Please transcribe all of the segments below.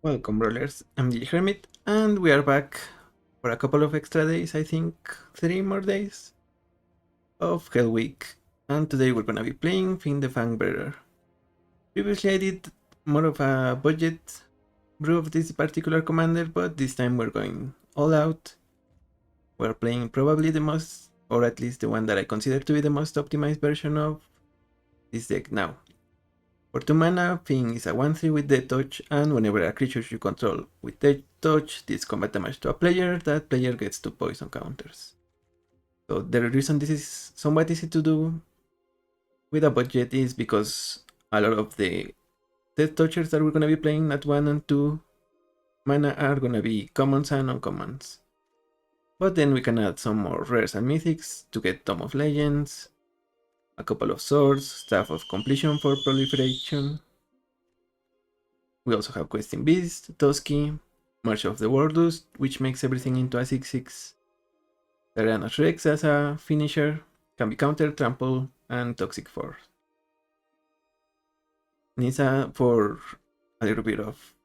Welcome, Brawlers. I'm the Hermit, and we are back for a couple of extra days, I think 3 more days of Hell Week. And today we're gonna be playing Fynn the Fangbearer. Previously I did more of a budget brew of this particular commander, but this time we're going all out. We're playing probably the most, or at least the one that I consider to be the most optimized version of this deck now. For 2 mana, Fynn is a 1/3 with deathtoucher, and whenever a creature you control with deathtoucher deals combat damage to a player, that player gets 2 poison counters. So the reason this is somewhat easy to do with a budget is because a lot of the deathtouchers that we're going to be playing at 1 and 2 mana are going to be commons and uncommons. But then we can add some more rares and mythics to get Tome of Legends, a couple of swords, Staff of Completion for proliferation. We also have Questing Beast, Toski, March of the Wardust, which makes everything into a 6/6. Tyrannus Rex as a finisher, can be countered, trample, and Toxic Force. Nisa for a little bit of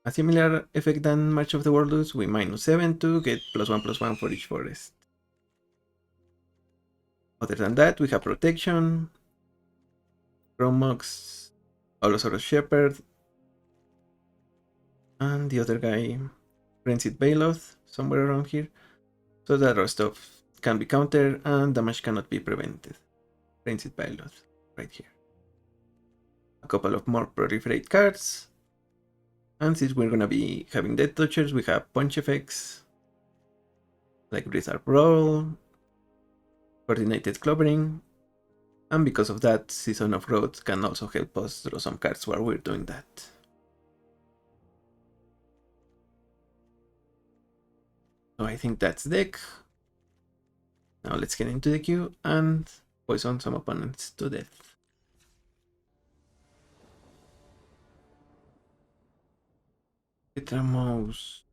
a similar effect than March of the Wardust, we -7 to get +1/+1 for each forest. Other than that, we have Protection, Chromox, Allosaurus Shepherd, and the other guy, Frenzied Bailoth, somewhere around here. So that our stuff can be countered and damage cannot be prevented. Frenzied Bailoth, right here. A couple of more proliferate cards. And since we're gonna be having deathtouchers, we have punch effects like Blizzard Brawl, Coordinated Clovering, and because of that, Season of Growth can also help us draw some cards while we're doing that. So I think that's deck. Now let's get into the queue and poison some opponents to death. Tetramos.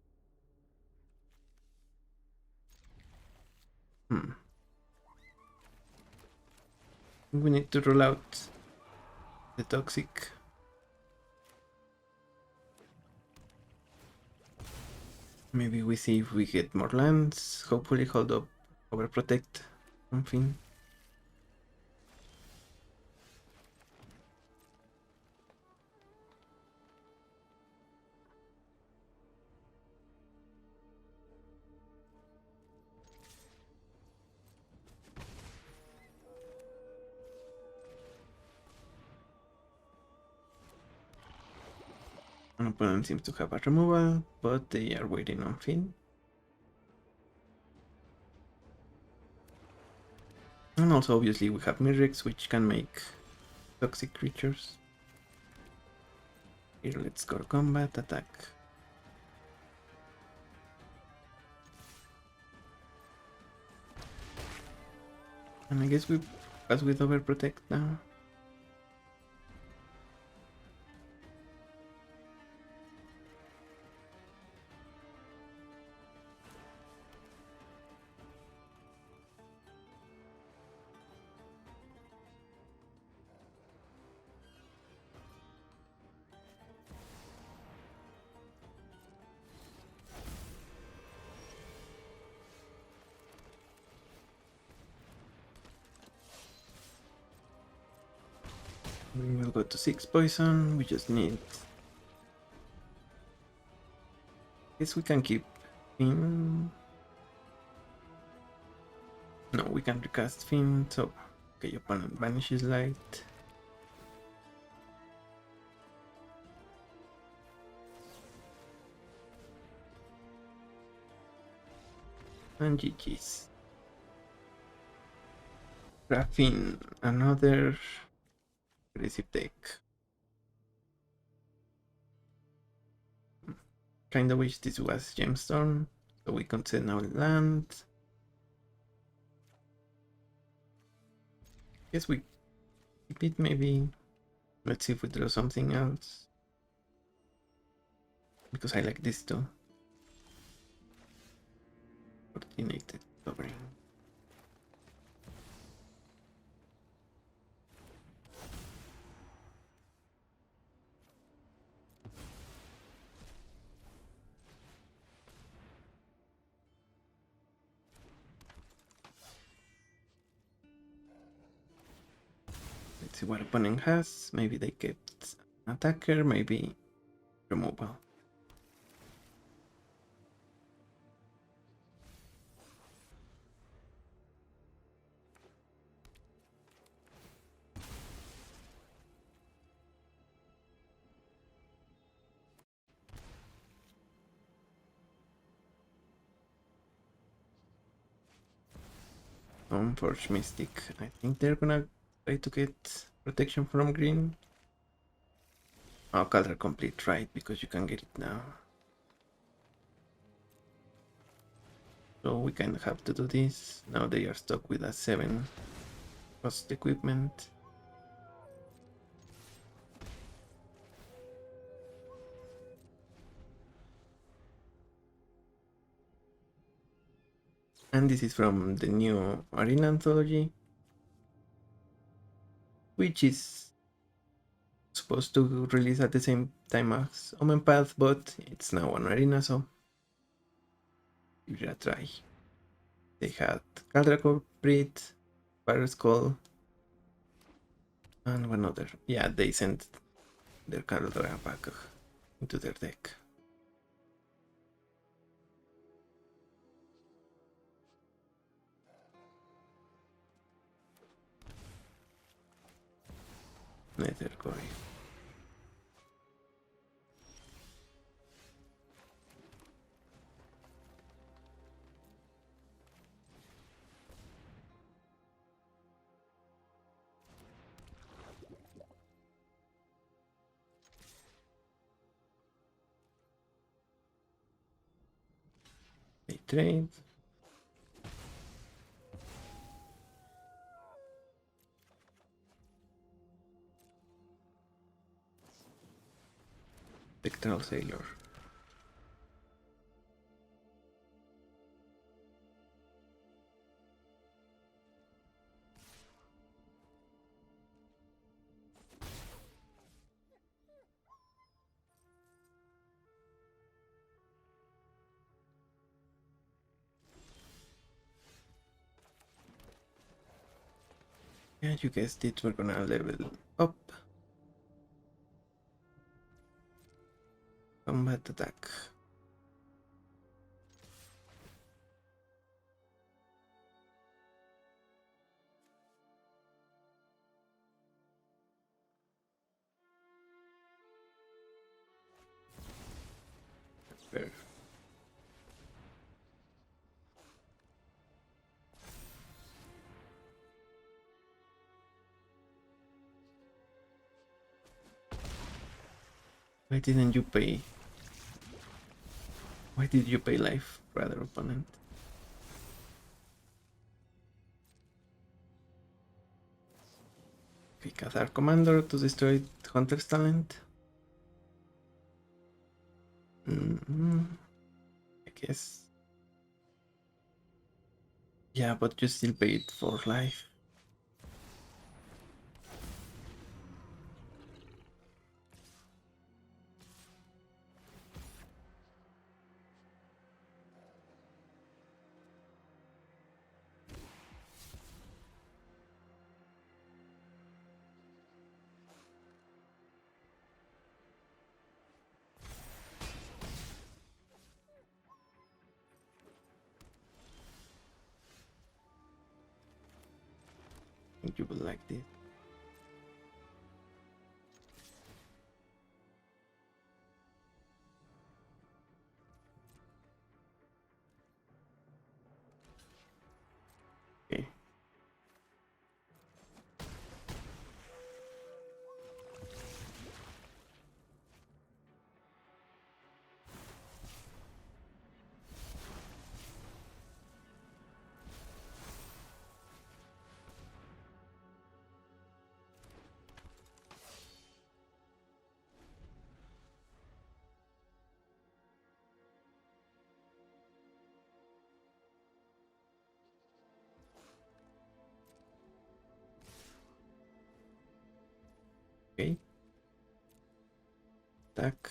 We need to roll out the toxic. Maybe we see if we get more lands. Hopefully hold up, overprotect something. An opponent seems to have a removal, but they are waiting on Fynn. And also obviously we have Mirrex, which can make toxic creatures. Here let's go combat, attack. And I guess we pass with overprotect now. We will go to 6 poison, we just need... Guess we can keep Fynn. No, we can recast Fynn, so... Okay, opponent vanishes light. And GG's. Graphene, another aggressive deck. Kinda wish this was Gemstone, so we can send our land. Guess we keep it maybe. Let's see if we draw something else. Because I like this too. Coordinated covering. See what opponent has. Maybe they kept an attacker, maybe removal. Forge Mystic. I think they're gonna try to get protection from green. Oh, color complete, right? Because you can get it now. So we kind of have to do this. Now they are stuck with a 7 cost equipment. And this is from the new Arena Anthology, which is supposed to release at the same time as Omen Path, but it's now on Arena, so give it a try. They had Caldraco Breed, Fire Skull, and one other. Yeah, they sent their Caldra back into their deck. Nether Core. They trade. Spectral Sailor. Yeah, you guessed it, we're gonna level up. Combat attack. Fair. Why didn't you pay? Why did you pay life, brother opponent? Okay, Cathar Commander to destroy Hunter's Talent. I guess. Yeah, but you still paid for life. I think you will like this. Okay. Okay. Attack.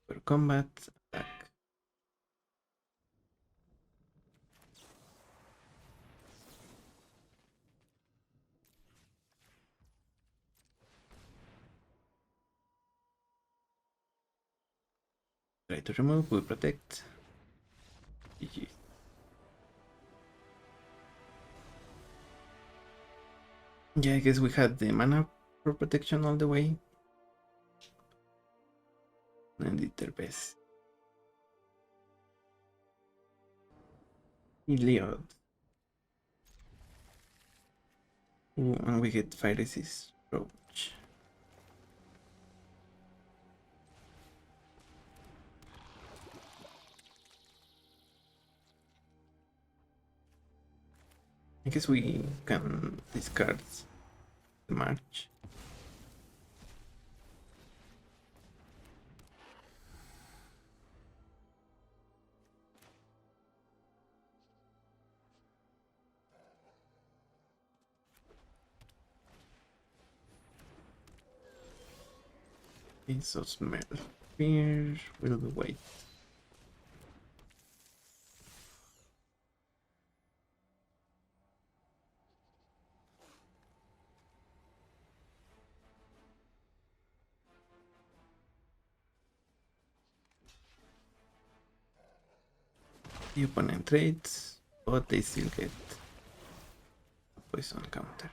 For combat, attack. try to remove, we protect. GG. Yeah, I guess we had the mana for protection all the way. And did their best. Iliad. Ooh, and we get fire resist approach. I guess we can discard the march. Okay, so smell. Fear will wait. The opponent trades, but they still get a poison counter.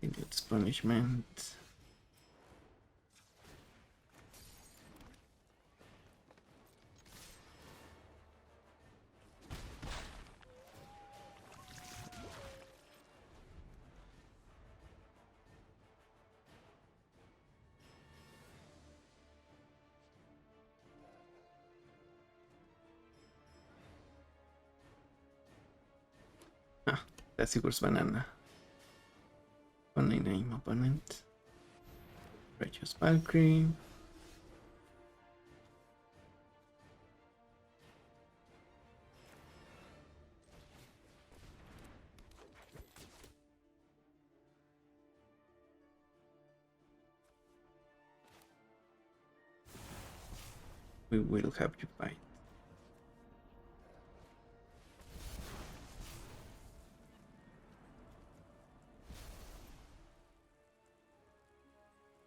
Idiot's punishment. Ah, that's equals banana. Only name opponent. Righteous Valkyrie. We will have you fight.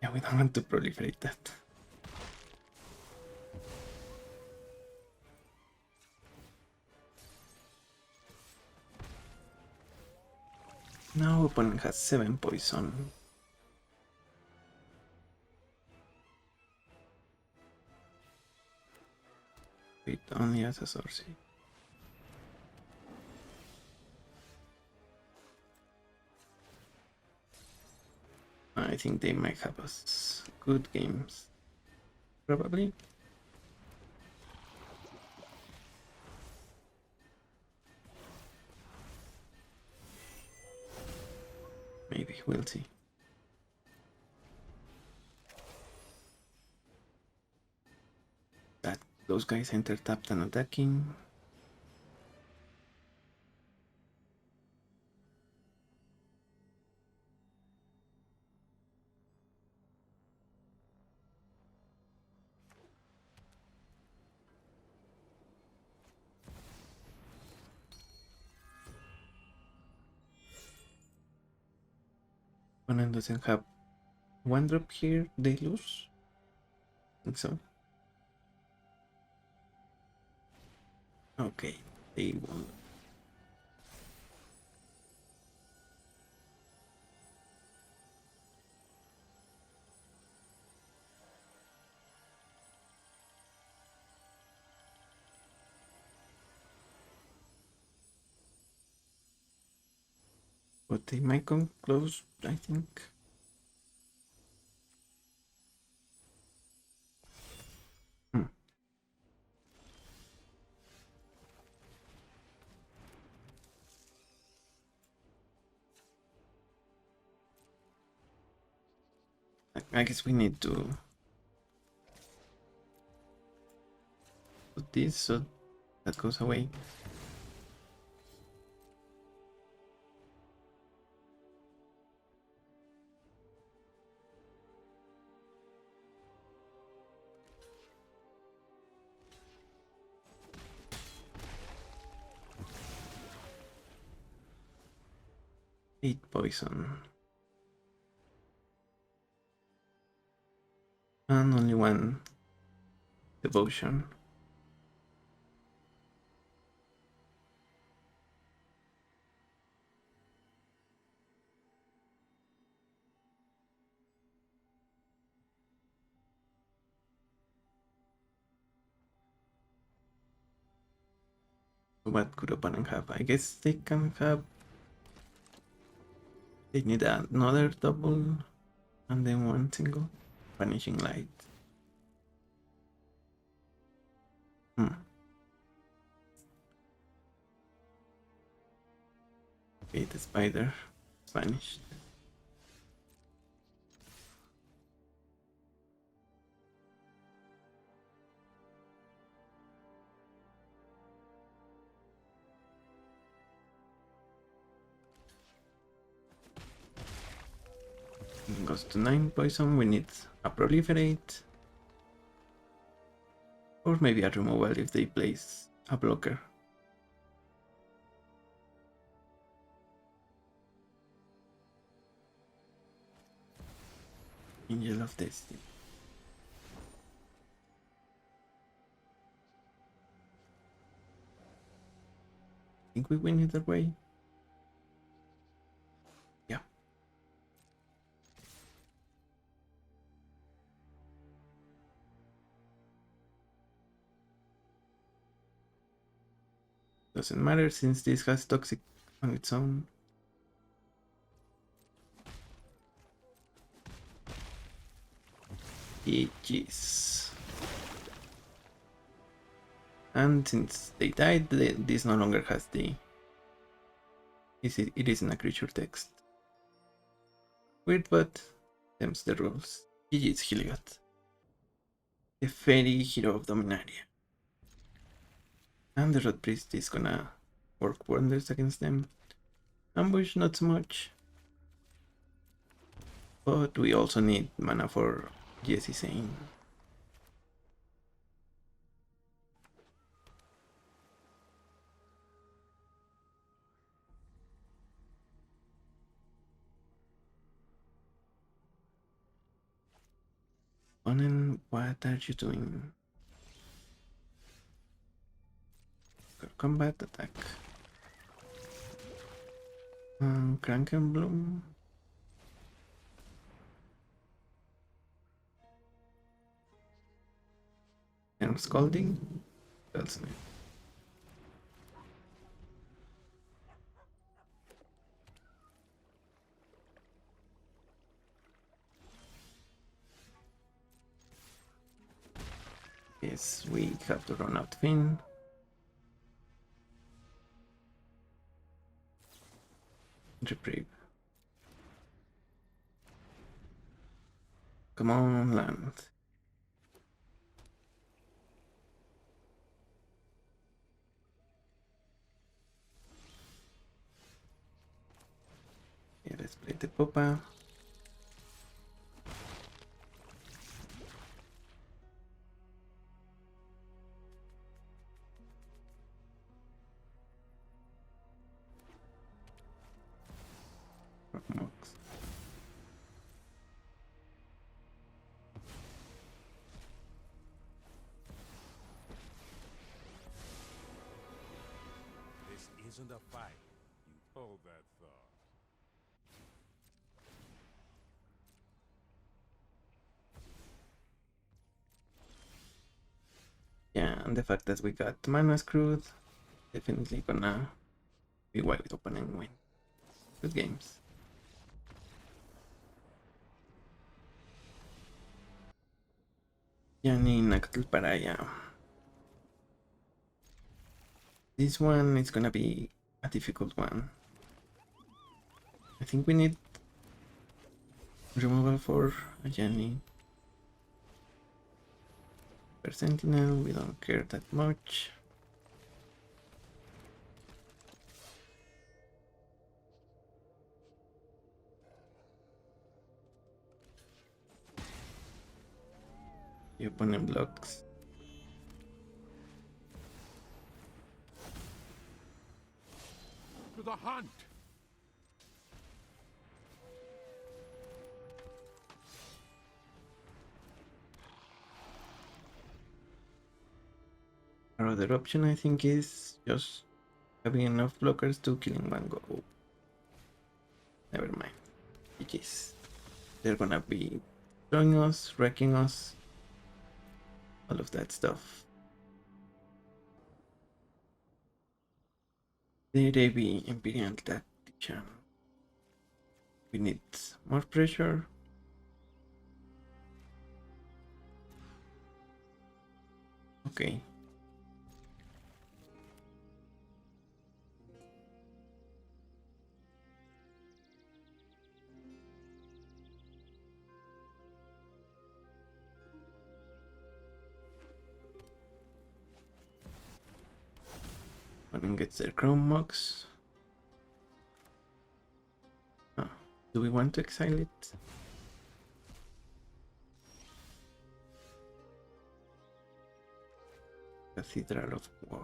Yeah, we don't want to proliferate that. Now opponent has 7 poison. It only as a sorcery. I think they might have us good games. Probably. Maybe, we'll see. That those guys enter tapped and attacking. Opponent doesn't have one drop here, they lose. I think so. Okay, they won. But they might come close, I think. I guess we need to put this so that goes away. 8 poison. And only 1 devotion. What could opponent have? I guess they can have. They need another double and then 1 single. Vanishing light. Okay, the spider is vanished. It goes to 9 poison. We need a proliferate. Or maybe a removal if they place a blocker. Angel of Destiny. I think we win either way. Yeah. Doesn't matter since this has toxic on its own. GG's. And since they died, this no longer has the... It isn't a creature text. Weird, but them's the rules. GG's Heliot. The fairy hero of Dominaria. And the Red Priest is gonna work wonders against them. Ambush, not so much. But we also need mana for Jesse Sane. Onen, what are you doing? Combat attack. Krankenbloom. And Scalding. That's nice. Yes, we have to run out Fynn. Reprieve. Come on, land. Yeah, let's play the Popa. Mox. This isn't a fight. You hold that thought. Yeah, and the fact that we got mana screwed, definitely gonna be wide open and win. Good games. Yani Nacatl Paraya. This one is gonna be a difficult one. I think we need removal for a Jenny. Per Sentinel, we don't care that much. The opponent blocks. To the hunt! other option I think is just having enough blockers to killing one go. Never mind. GG's. They're gonna be throwing us, wrecking us, all of that stuff. There they be Imperial Tactician. We need more pressure. Okay. One gets their Chrome Mox. Do we want to exile it? Cathedral of War.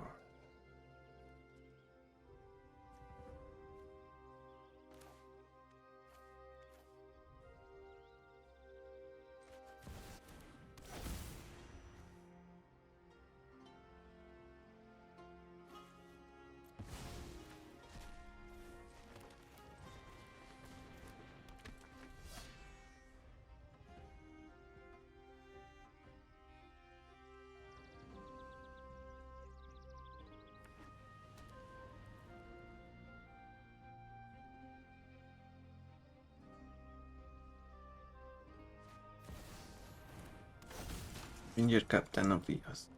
Ranger Captain obvious.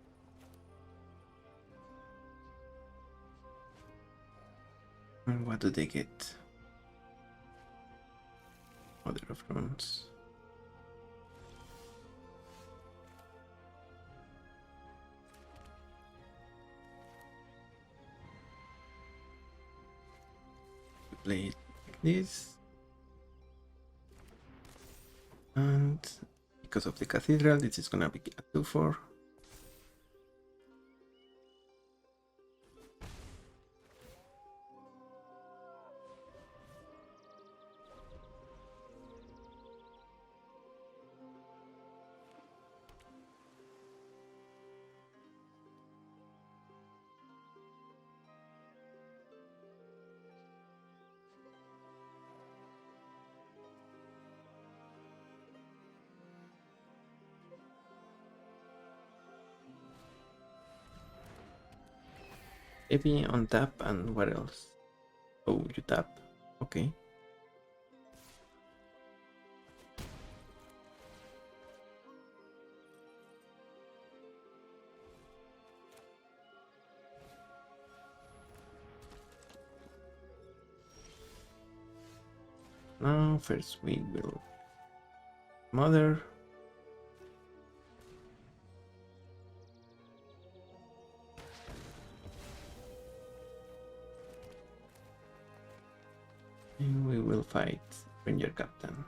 And what do they get? Mother of Runes. Play it like this. And because of the cathedral, this is gonna be a 2-4. Maybe on tap, and what else? Oh, you tap. Okay. Now, first we will Mother. And we will fight Ranger Captain.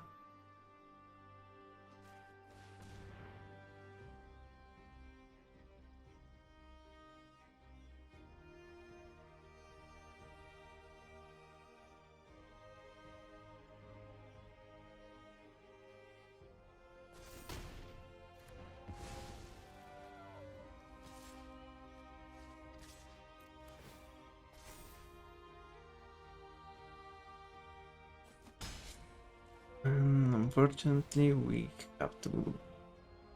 And unfortunately, we have to.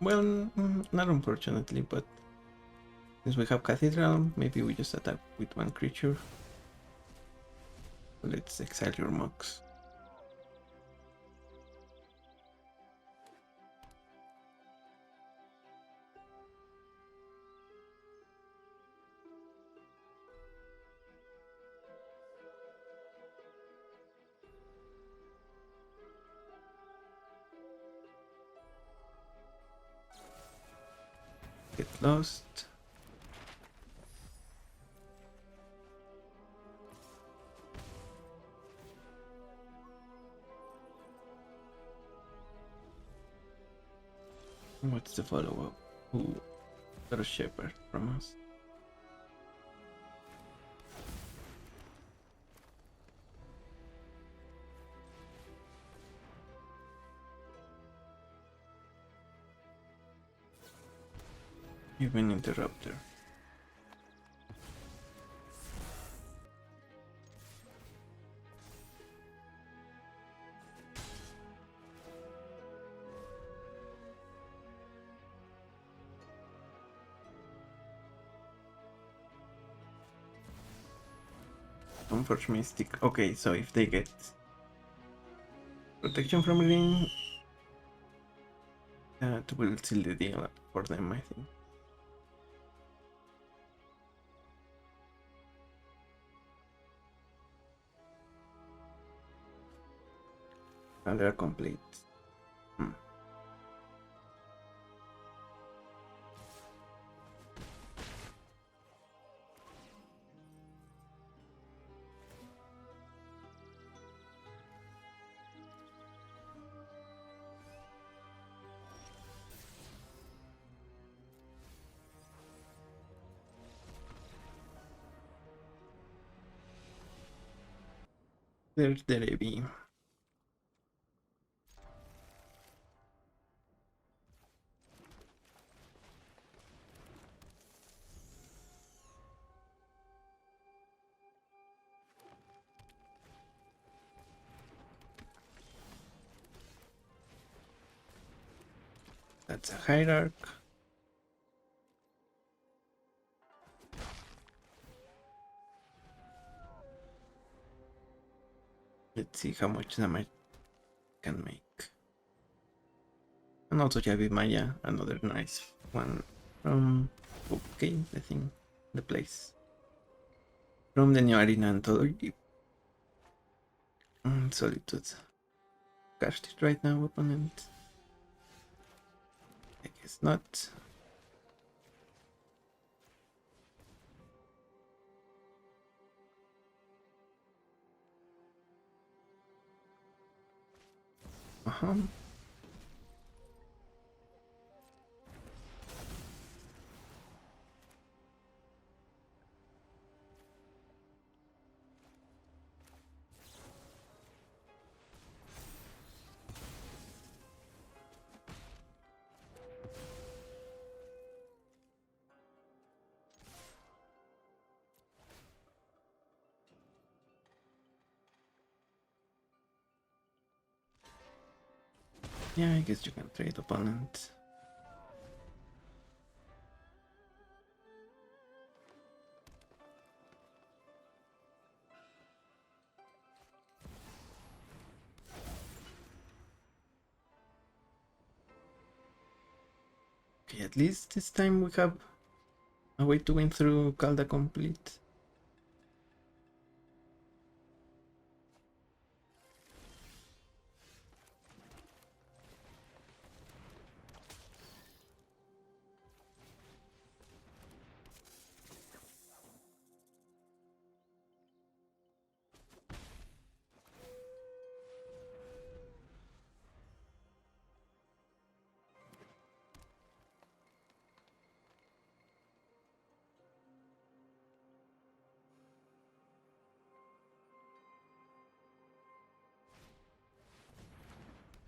Well, not unfortunately, but since we have Cathedral, maybe we just attack with one creature. Let's exile your Mox. Get lost. What's the follow-up? Ooh, got a shepherd from us. Even Interrupter. Comfort Mystic. Okay, so if they get protection from green, that will seal the deal for them, I think. And they're complete. There's the Revi. That's a hierarch. Let's see how much damage can make. And also Javi Maya, another nice one from okay, I think the place. From the new arena anthology. Solitude. Cast it right now, opponent. I guess not. Uh-huh. Yeah, I guess you can trade opponent. Okay, at least this time we have a way to win through Calda complete.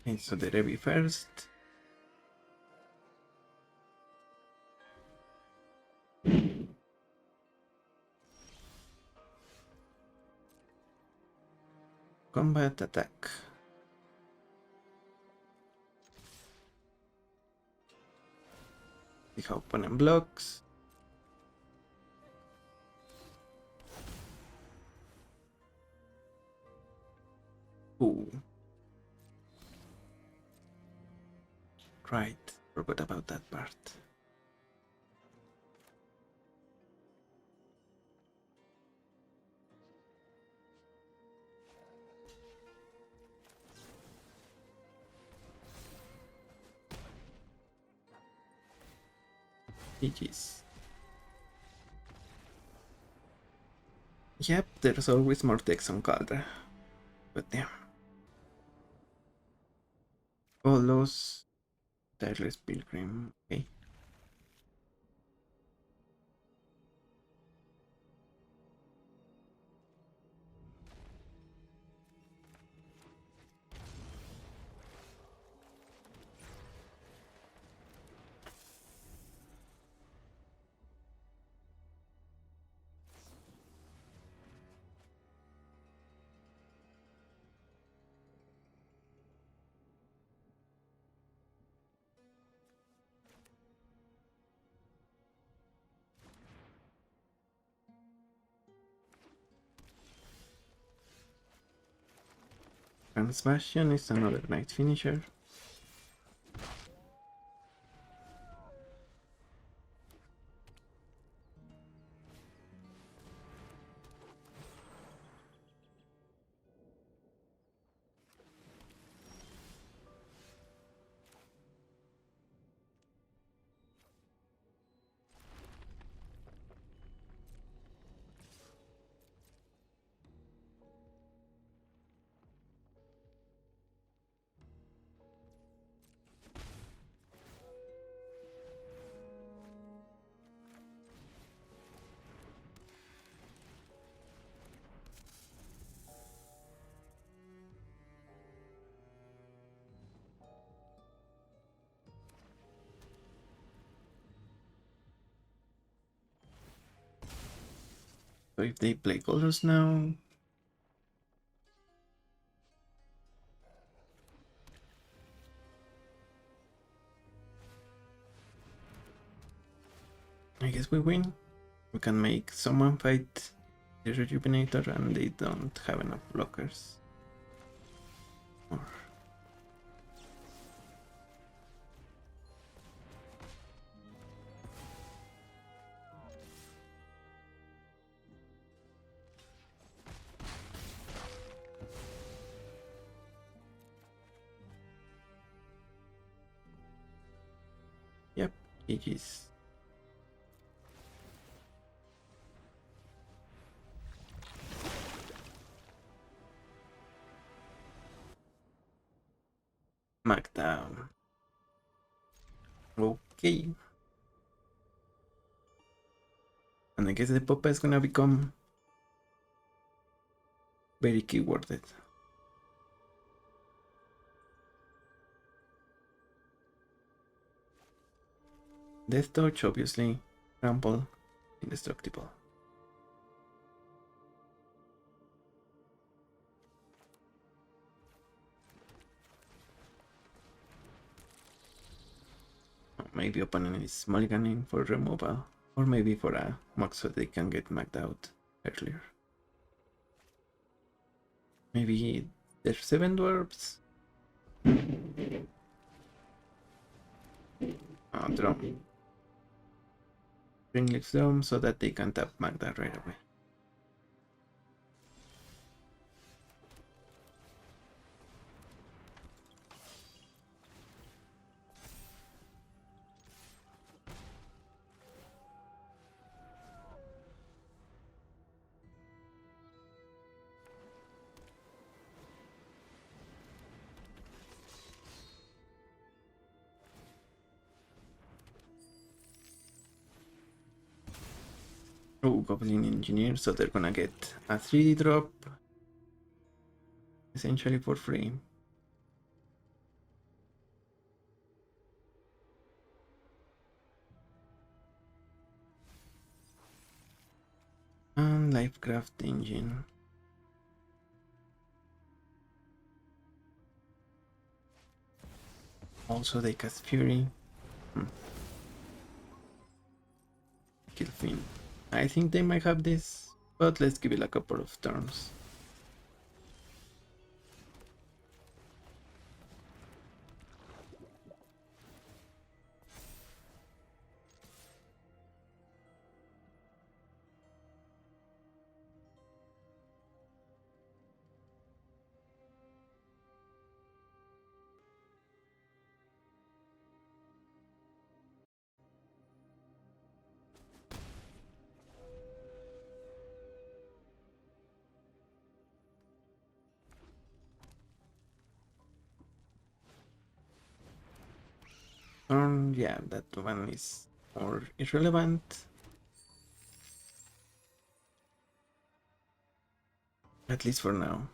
Okay, so the Revi first. Combat attack. See how opponent blocks. Ooh. Right, forgot about that part. GG's. Yep, there's always more text on Caldra. But damn. All those Tireless Pilgrim. Okay. Transvasion is another nice finisher. So if they play colors now, I guess we win. We can make someone fight the Rejuvenator and they don't have enough blockers. Or yep, GG's. Smackdown. Okay. And I guess the Papa is gonna become very keyworded. Death Touch, obviously. Trample, indestructible. Maybe opponent is mulliganing for removal, or maybe for a mock so they can get macked out earlier. Maybe there's 7 dwarves. Drum. Bring leaves drum so that they can tap Magda right away. Oh, Goblin Engineer, so they're gonna get a 3D drop essentially for free. And Lifecraft Engine. Also they cast Fury. Kill Fynn. I think they might have this, but let's give it a couple of turns. Yeah, that one is more irrelevant. At least for now.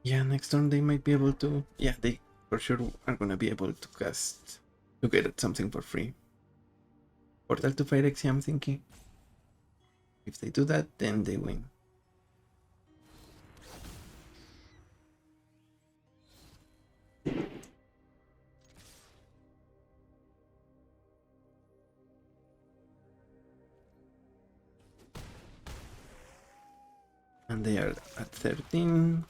Yeah, next turn they might be able to. Yeah, they for sure are gonna be able to cast to get something for free. Portal to Phyrexia, I'm thinking. If they do that, then they win. And they are at 13.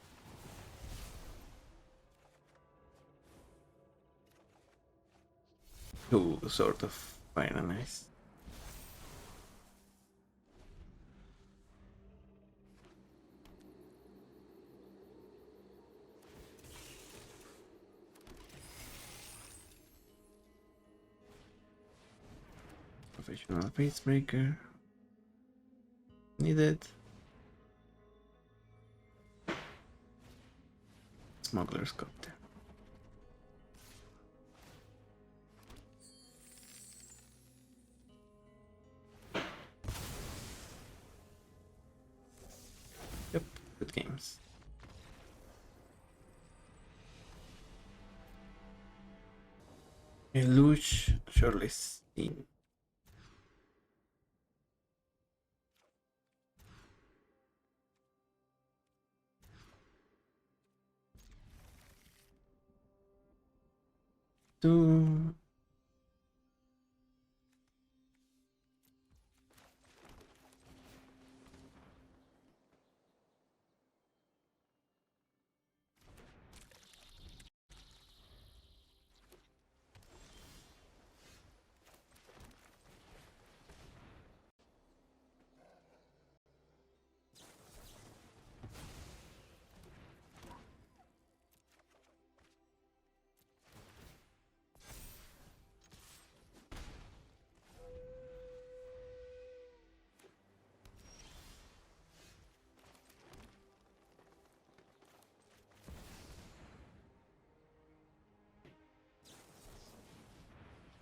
Ooh, sort of fire and ice. Professional facebreaker. Needed. Smuggler's Copter. Yep, good games. A luge shortlist team. Two.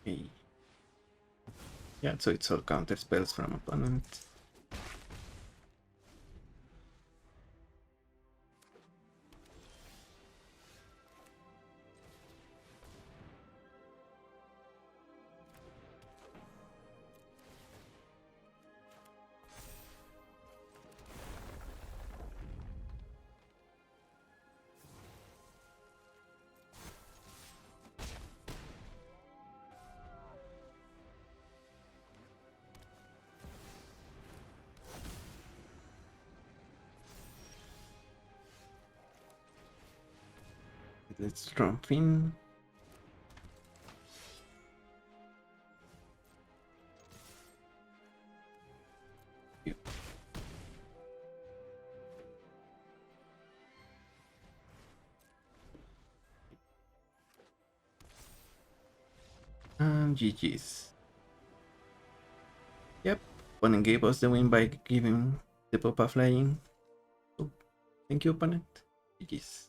Okay. Yeah, so it's all counter spells from opponent. Let's draw Fynn. Yep. And GG's. Yep, opponent gave us the win by giving the Popa flying. So, thank you, opponent. GG's.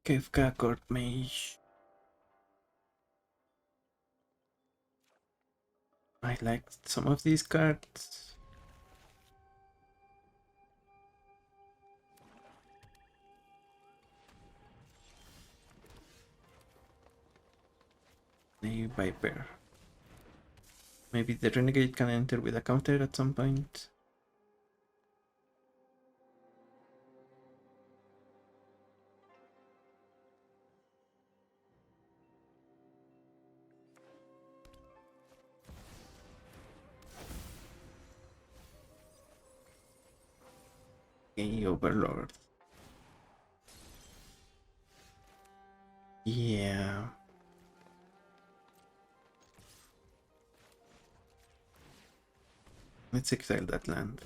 Kefka Court Mage. I like some of these cards. The Viper. Maybe the Renegade can enter with a counter at some point. Okay, Overlord. Yeah. Let's exile that land.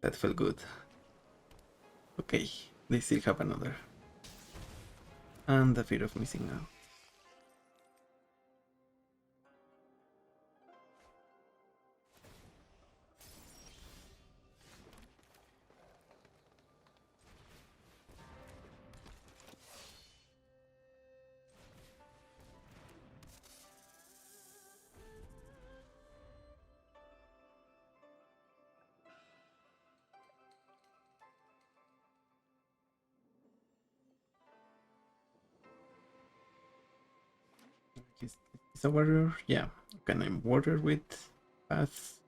That felt good. Okay, they still have another. And the fear of missing out. a warrior? Yeah. Can I warrior with path?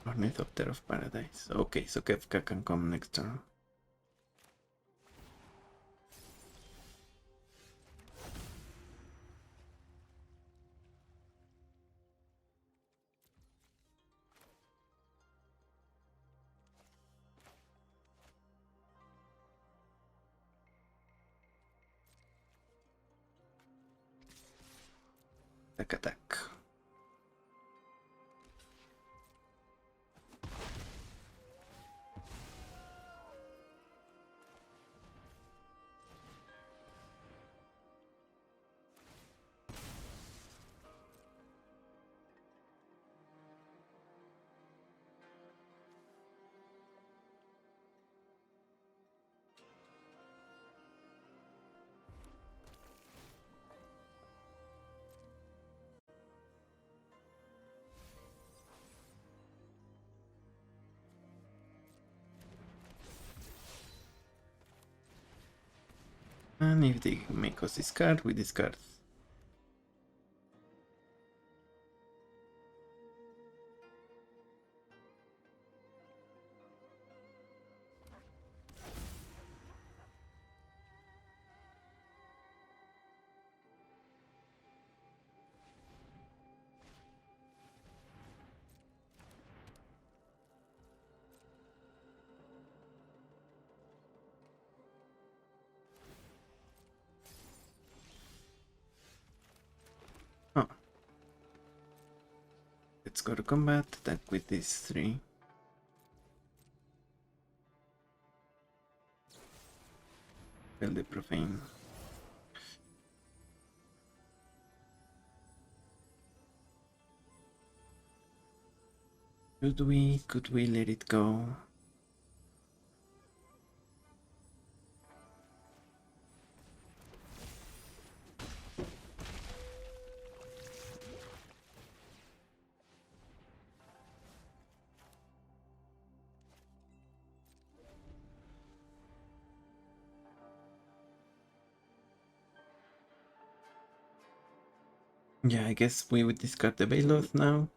Ornithopter of Paradise. Okay, so Kefka can come next turn. Attack. And if they make us discard, we discard. Oh. Let's go to combat, attack with these three. Kill the profane. Could we let it go? Yeah, I guess we would discard the Bailoth now.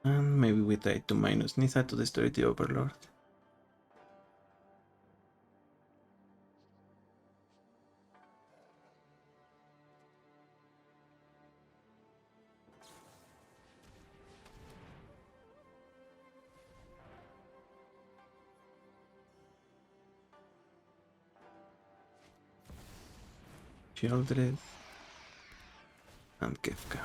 And maybe we try to minus Nisa to destroy the Overlord. Shieldred and Kefka.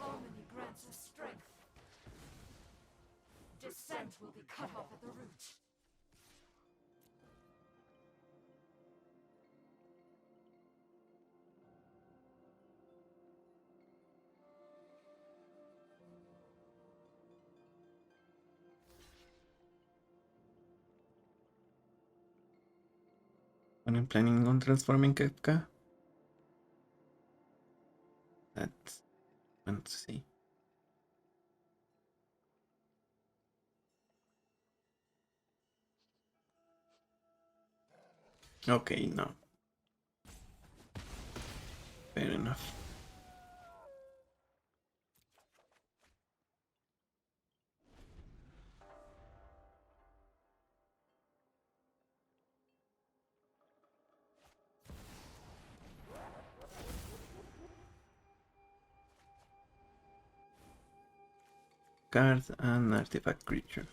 Harmony grants us strength. Descent will be cut off at the root. When I'm planning on transforming Kefka, that's fun to see. Okay, no. Fair enough. Card and artifact creature.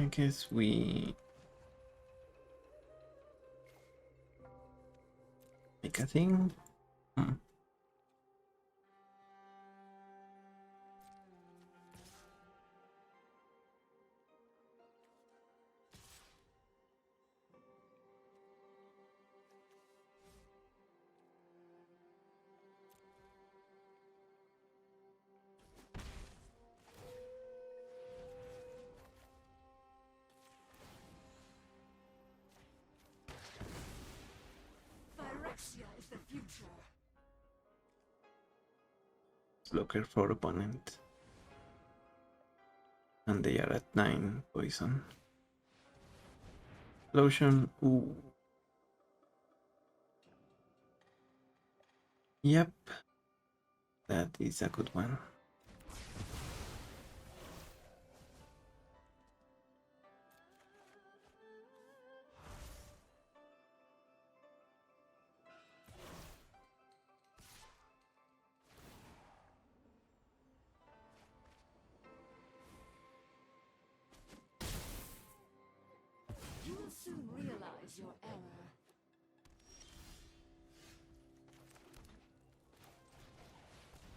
I guess we make a thing. Hmm. Phyrexia is the future. Blocker for opponent. And they are at 9 poison. Explosion. Ooh. Yep. That is a good one. You will soon realize your error.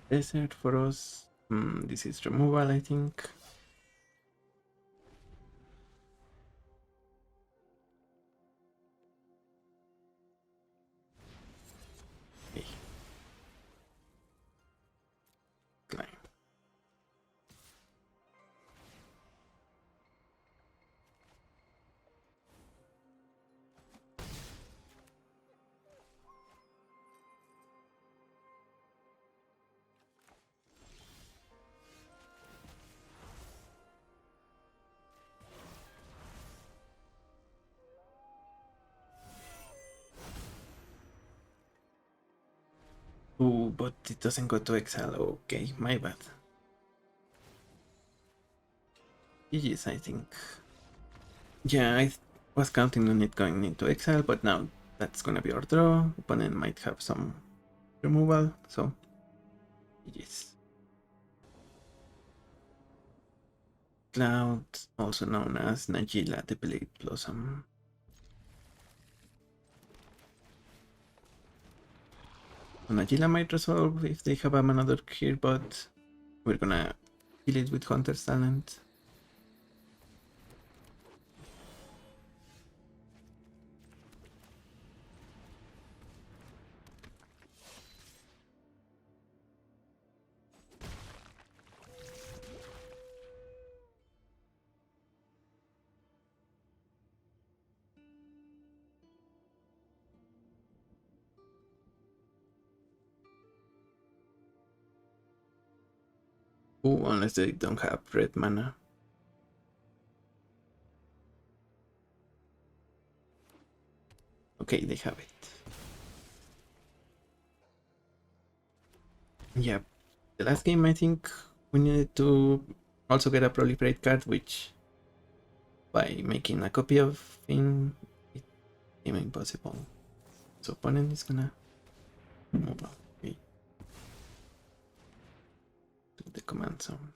Desert for us. This is removal, I think. Okay. Climb. Ooh, but it doesn't go to exile. Okay, my bad. GG's, I think. Yeah, I was counting on it going into exile, but now that's gonna be our draw. Opponent might have some removal, so GG's. Cloud, also known as Najila the Blade Blossom. Najila might resolve if they have another here, but we're gonna kill it with Hunter's Talent. Oh, unless they don't have red mana. Okay, they have it. Yeah, the last game I think we needed to also get a proliferate card, which by making a copy of Fynn, it became impossible. So opponent is gonna move away to the command zone.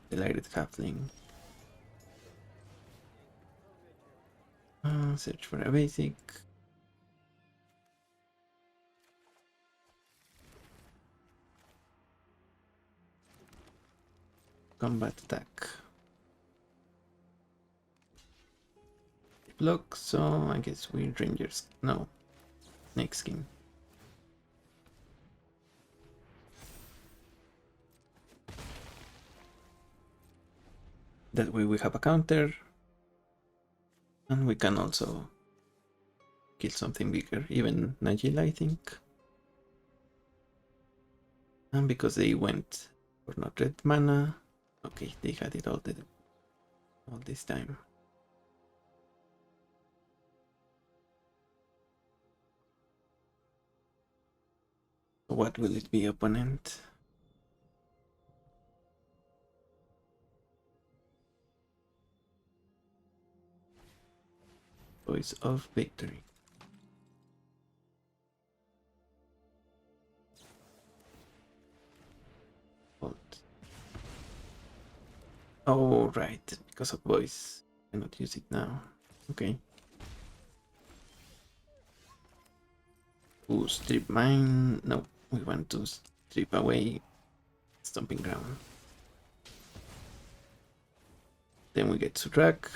Delighted Halfling. Search for a basic. Combat attack. Block, so I guess we're Rangers. No, Snake Skin. That way we have a counter. And we can also kill something bigger, even Najila, I think. And because they went for not red mana, okay, they had it all this time. What will it be, opponent? Voice of Victory. Hold. Oh, right, because of voice. Cannot use it now. Okay. Ooh, strip mine. No, we want to strip away stomping ground. Then we get to drag.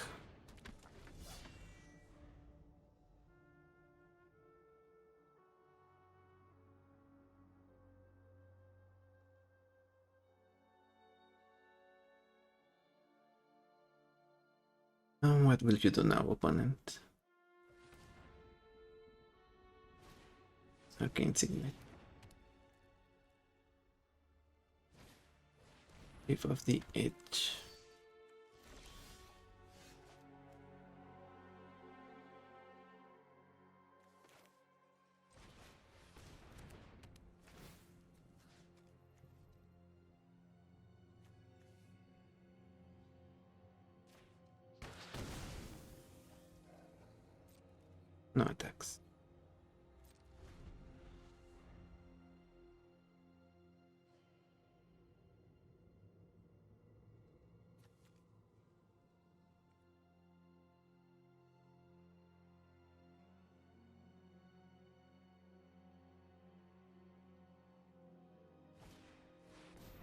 And what will you do now, opponent? Arcane Signet. Cliff of the Edge. No attacks.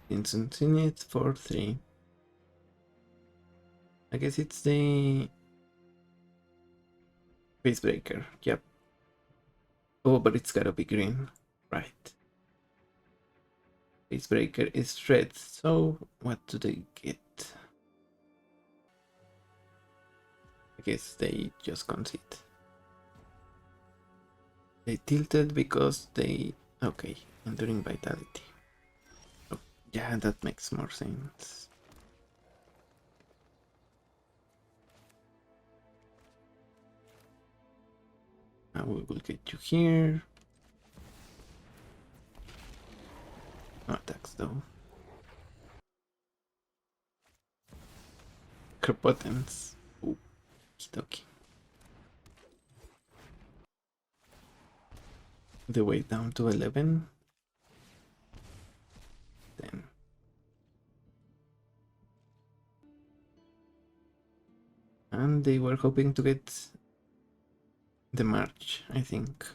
Instant in it for 3. I guess it's the Facebreaker. Yep. Oh, but it's gotta be green. Right. Facebreaker is red, so what do they get? I guess they just concede. They tilted because they... Okay, enduring vitality. Oh, yeah, that makes more sense. Now we will get you here. No attacks though. Crepotence. Ooh, okie. The way down to 11. 10. And they were hoping to get the March, I think.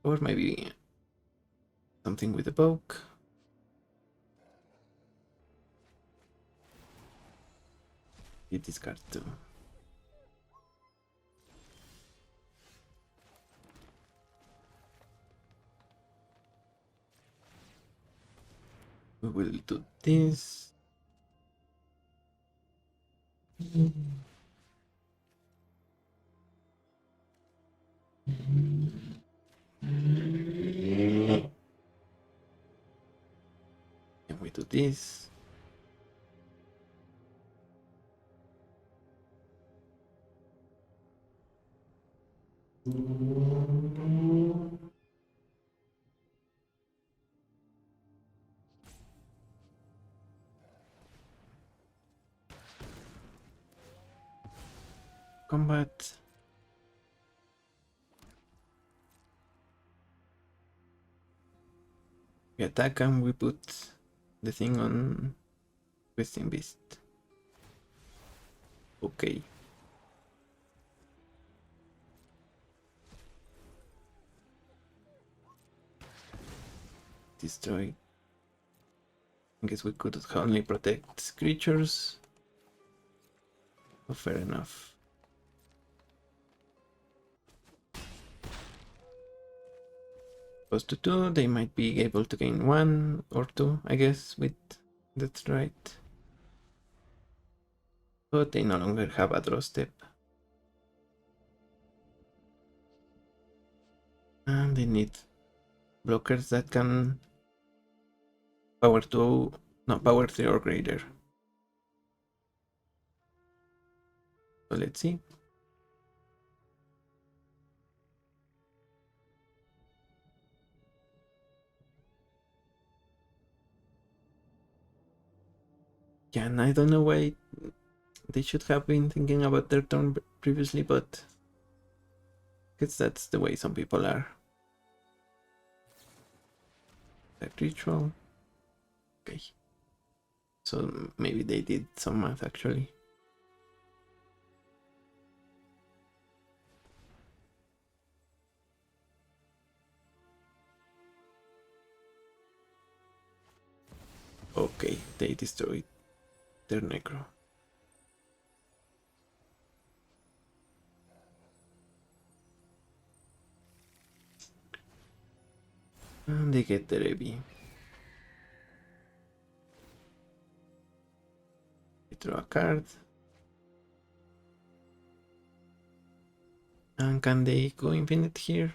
Or maybe something with the poke. You discard too. We will do this. And we do this. Combat. We attack and we put the thing on Twisting Beast. Okay. Destroy. I guess we could only protect creatures. Oh, fair enough. Goes to 2, they might be able to gain 1 or 2, I guess, with that's right. But they no longer have a draw step. And they need blockers that can power 2, no, power 3 or greater. So let's see. Yeah, and I don't know why they should have been thinking about their turn previously, but I guess that's the way some people are. That ritual. Okay. So maybe they did some math actually. Okay, they destroyed their necro. And they get the Revi. They draw a card. And can they go infinite here?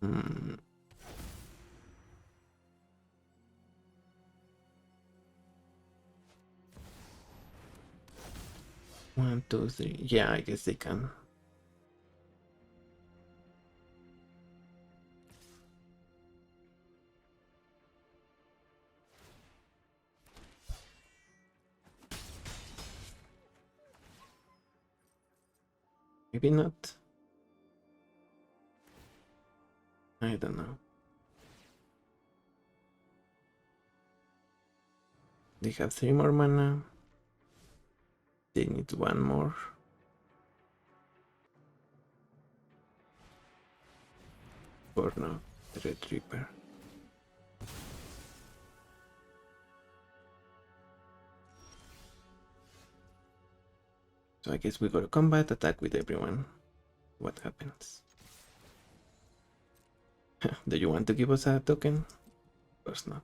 Hmm. One, two, three. Yeah, I guess they can. Maybe not. I don't know. They have 3 more mana. They need 1 more. Or no, the Red Reaper. So I guess we go to combat, attack with everyone. What happens? Do you want to give us a token? Of course not.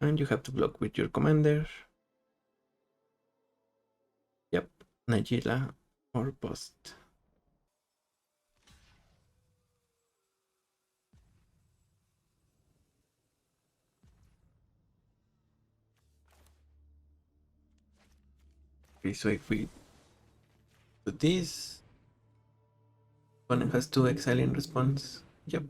And you have to block with your commander. Yep, Nagila or Post. Okay, so if we do this, opponent has 2 exile in response. Yep.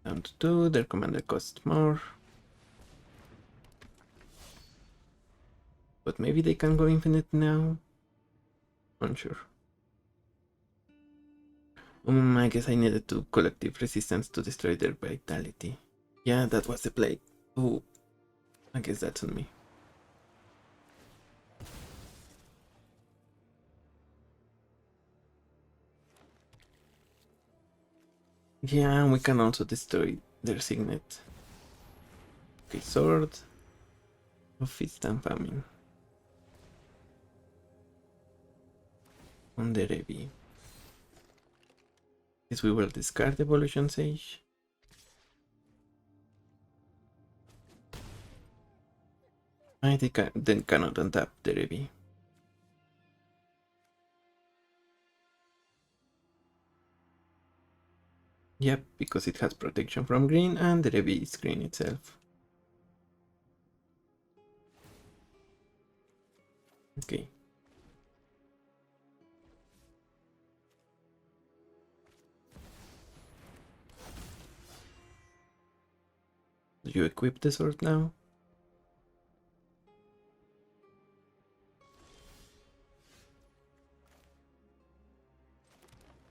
Down to 2, their commander costs more. But maybe they can go infinite now? Unsure. I guess I needed to collective resistance to destroy their vitality. Yeah, that was the play. Oh, I guess that's on me. Yeah, we can also destroy their signet. Okay, sword of feast and famine. On the Revi. Guess we will discard Evolution Sage. I think I then cannot untap the Revi. Yep, because it has protection from green and the Revi is green itself. Okay. Do you equip the sword now?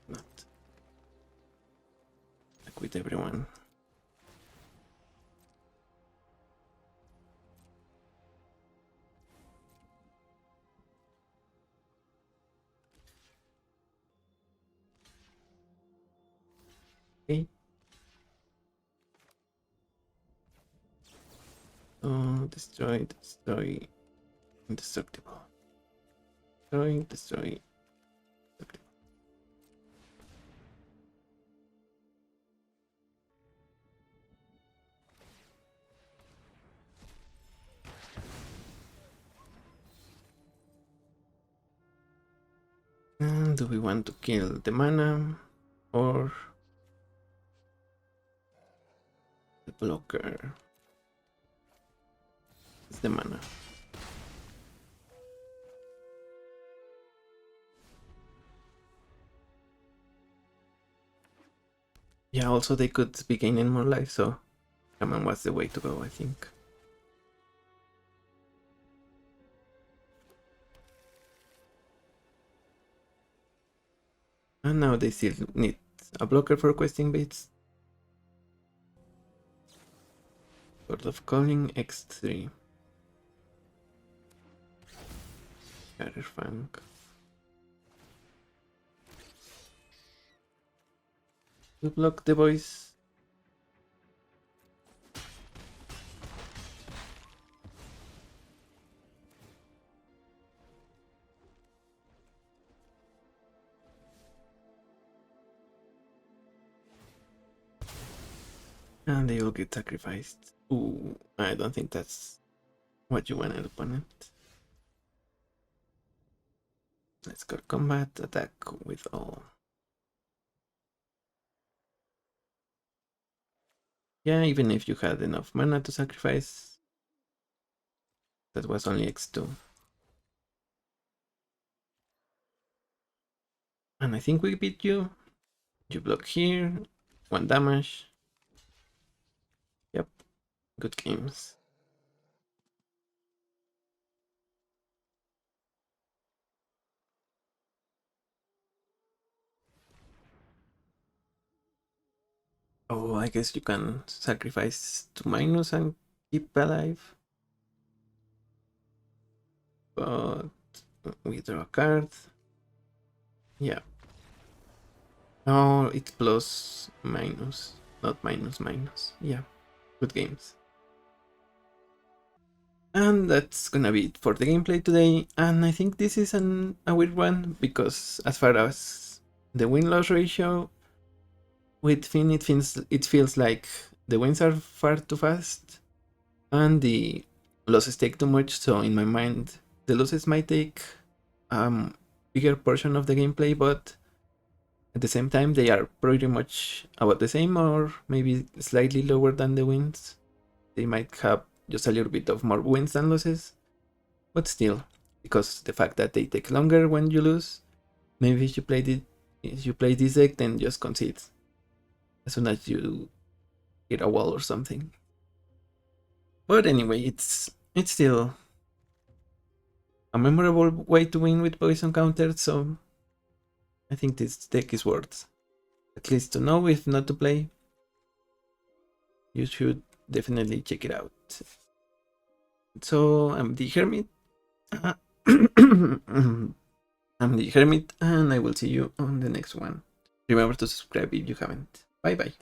Not. Equip everyone. Okay. Oh, destroy, destroy, indestructible. Destroy, destroy, indestructible. And do we want to kill the mana or the blocker? It's the mana. Yeah, also they could be gaining more life, so Shaman was the way to go, I think. And now they still need a blocker for questing baits. Sword of Calling X3. Carrier Fang. To block the voice. And they will get sacrificed. Ooh, I don't think that's what you want an opponent. Let's go combat, attack with all. Yeah, even if you had enough mana to sacrifice, that was only X2. And I think we beat you. You block here, 1 damage. Yep, good games. Oh, I guess you can sacrifice 2 minus and keep alive. But we draw a card. Yeah. No, it's plus minus, not minus minus. Yeah, good games. And that's gonna be it for the gameplay today. And I think this is a weird one because as far as the win-loss ratio with Fynn, it feels like the wins are far too fast and the losses take too much. So in my mind, the losses might take bigger portion of the gameplay, but at the same time they are pretty much about the same or maybe slightly lower than the wins. They might have just a little bit of more wins than losses, but still, because the fact that they take longer when you lose, maybe if you play this deck, then just concede as soon as you hit a wall or something. But anyway, it's still a memorable way to win with poison counters, so I think this deck is worth at least to know. If not to play, you should definitely check it out. So I'm the Hermit. I'm the Hermit, and I will see you on the next one. Remember to subscribe if you haven't. Bye bye.